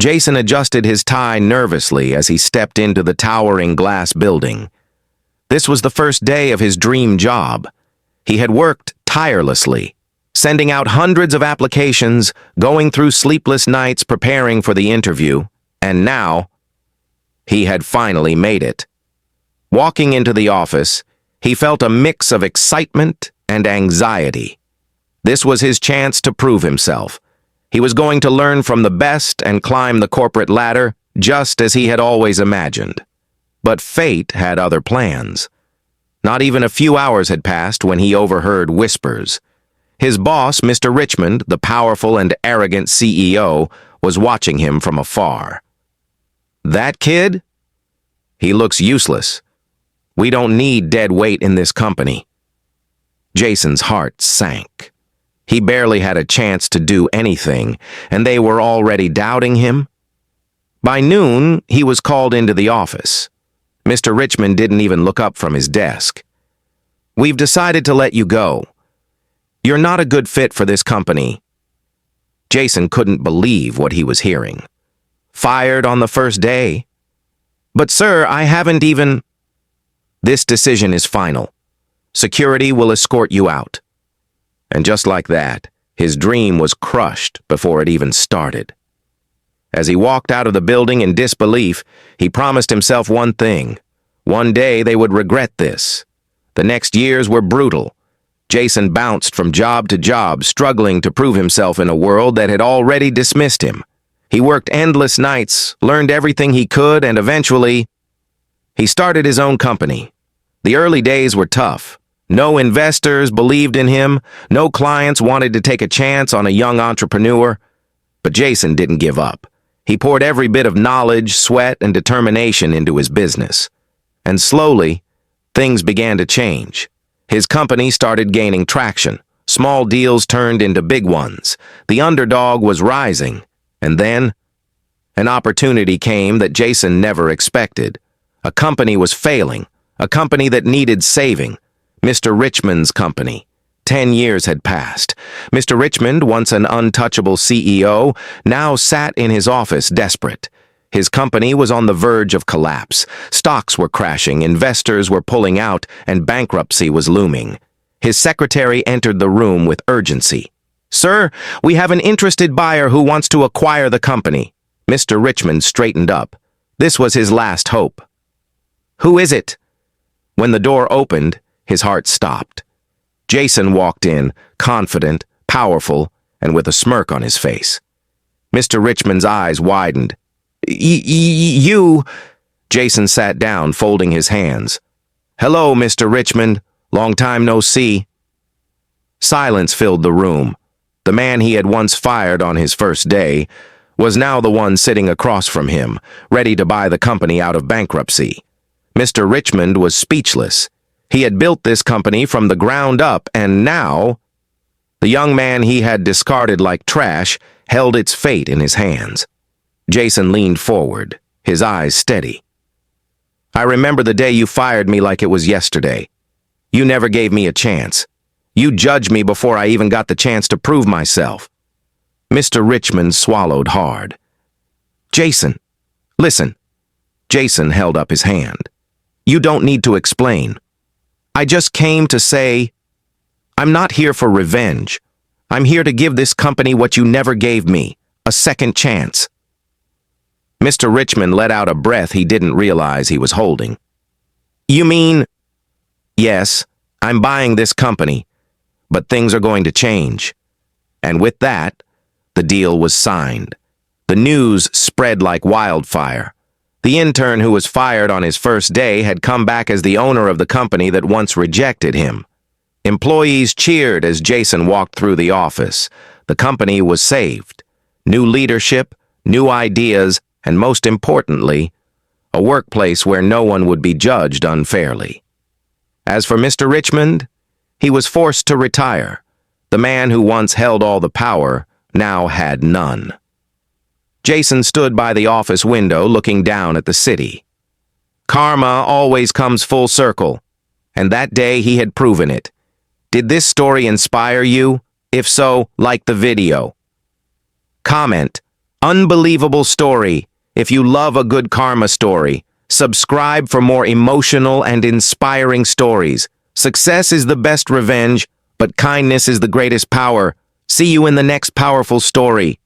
Jason adjusted his tie nervously as he stepped into the towering glass building. This was the first day of his dream job. He had worked tirelessly, sending out hundreds of applications, going through sleepless nights preparing for the interview, and now he had finally made it. Walking into the office, he felt a mix of excitement and anxiety. This was his chance to prove himself. He was going to learn from the best and climb the corporate ladder just as he had always imagined. But fate had other plans. Not even a few hours had passed when he overheard whispers. His boss, Mr. Richmond, the powerful and arrogant CEO, was watching him from afar. "That kid? He looks useless. We don't need dead weight in this company." Jason's heart sank. He barely had a chance to do anything, and they were already doubting him. By noon, he was called into the office. Mr. Richmond didn't even look up from his desk. "We've decided to let you go. You're not a good fit for this company." Jason couldn't believe what he was hearing. Fired on the first day? "But sir, I haven't even—" "This decision is final. Security will escort you out." And just like that, his dream was crushed before it even started. As he walked out of the building in disbelief, he promised himself one thing. One day they would regret this. The next years were brutal. Jason bounced from job to job, struggling to prove himself in a world that had already dismissed him. He worked endless nights, learned everything he could, and eventually, he started his own company. The early days were tough. No investors believed in him, no clients wanted to take a chance on a young entrepreneur. But Jason didn't give up. He poured every bit of knowledge, sweat, and determination into his business. And slowly, things began to change. His company started gaining traction. Small deals turned into big ones. The underdog was rising. And then, an opportunity came that Jason never expected. A company was failing, a company that needed saving. Mr. Richmond's company. 10 years had passed. Mr. Richmond, once an untouchable CEO, now sat in his office desperate. His company was on the verge of collapse. Stocks were crashing, investors were pulling out, and bankruptcy was looming. His secretary entered the room with urgency. "Sir, we have an interested buyer who wants to acquire the company." Mr. Richmond straightened up. This was his last hope. "Who is it?" When the door opened, his heart stopped. Jason walked in, confident, powerful, and with a smirk on his face. Mr. Richmond's eyes widened. You... Jason sat down, folding his hands. "Hello, Mr. Richmond. Long time no see." Silence filled the room. The man he had once fired on his first day was now the one sitting across from him, ready to buy the company out of bankruptcy. Mr. Richmond was speechless. He had built this company from the ground up, and now, the young man he had discarded like trash held its fate in his hands. Jason leaned forward, his eyes steady. "I remember the day you fired me like it was yesterday. You never gave me a chance. You judged me before I even got the chance to prove myself." Mr. Richmond swallowed hard. "Jason, listen." Jason held up his hand. "You don't need to explain. I just came to say, I'm not here for revenge. I'm here to give this company what you never gave me, a second chance." Mr. Richmond let out a breath he didn't realize he was holding. "You mean—" "Yes, I'm buying this company, but things are going to change." And with that, the deal was signed. The news spread like wildfire. The intern who was fired on his first day had come back as the owner of the company that once rejected him. Employees cheered as Jason walked through the office. The company was saved. New leadership, new ideas, and most importantly, a workplace where no one would be judged unfairly. As for Mr. Richmond, he was forced to retire. The man who once held all the power now had none. Jason stood by the office window looking down at the city. Karma always comes full circle, and that day he had proven it. Did this story inspire you? If so, like the video. Comment Unbelievable story. If you love a good karma story, subscribe for more emotional and inspiring stories. Success is the best revenge, but kindness is the greatest power. See you in the next powerful story.